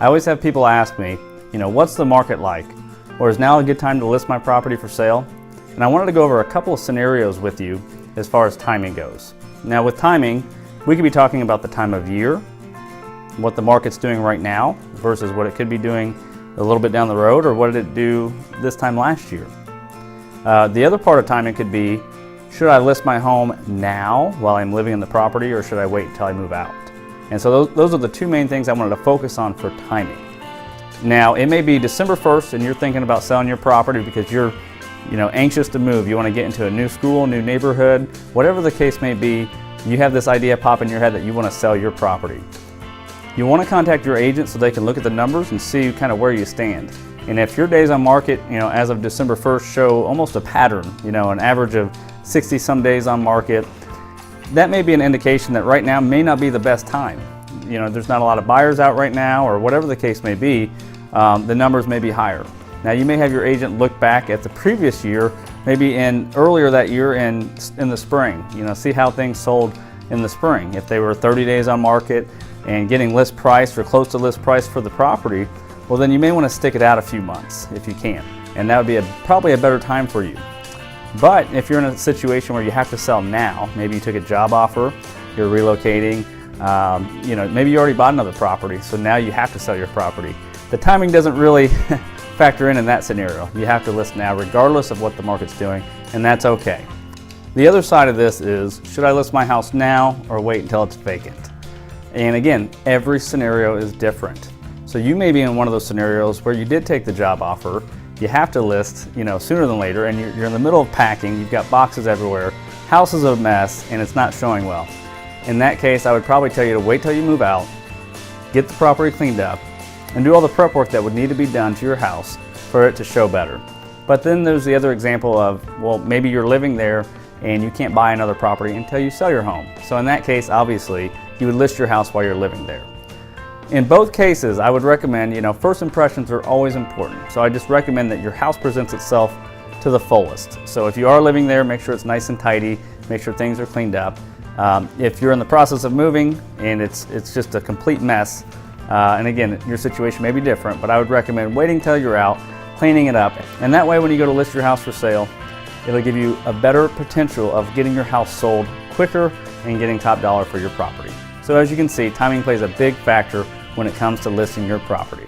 I always have people ask me, what's the market like? Or is now a good time to list my property for sale? And I wanted to go over a couple of scenarios with you as far as timing goes. Now with timing, we could be talking about the time of year, what the market's doing right now versus what it could be doing a little bit down the road, or what did it do this time last year. The other part of timing could be, should I list my home now while I'm living in the property, or should I wait until I move out? And so those are the two main things I wanted to focus on for timing. Now it may be December 1st and you're thinking about selling your property because you're anxious to move. You want to get into a new school, new neighborhood, whatever the case may be. You have this idea pop in your head that you want to sell your property. You want to contact your agent so they can look at the numbers and see kind of where you stand. And if your days on market, as of December 1st show almost a pattern, an average of 60 some days on market, that may be an indication that right now may not be the best time. There's not a lot of buyers out right now, or whatever the case may be, the numbers may be higher. Now you may have your agent look back at the previous year, maybe earlier that year in the spring, see how things sold in the spring. If they were 30 days on market and getting list price or close to list price for the property, well then you may want to stick it out a few months if you can. And that would be probably a better time for you. But if you're in a situation where you have to sell now, maybe you took a job offer, you're relocating, maybe you already bought another property, so now you have to sell your property. The timing doesn't really factor in that scenario. You have to list now regardless of what the market's doing, and that's okay. The other side of this is, should I list my house now or wait until it's vacant? And again, every scenario is different. So you may be in one of those scenarios where you did take the job offer, you have to list sooner than later, and you're in the middle of packing, you've got boxes everywhere, house is a mess, and it's not showing well. In that case, I would probably tell you to wait till you move out, get the property cleaned up, and do all the prep work that would need to be done to your house for it to show better. But then there's the other example of, well, maybe you're living there and you can't buy another property until you sell your home. So in that case, obviously, you would list your house while you're living there. In both cases, I would recommend, first impressions are always important. So I just recommend that your house presents itself to the fullest. So if you are living there, make sure it's nice and tidy, make sure things are cleaned up. If you're in the process of moving and it's just a complete mess, and again, your situation may be different, but I would recommend waiting till you're out, cleaning it up, and that way when you go to list your house for sale, it'll give you a better potential of getting your house sold quicker and getting top dollar for your property. So as you can see, timing plays a big factor when it comes to listing your property.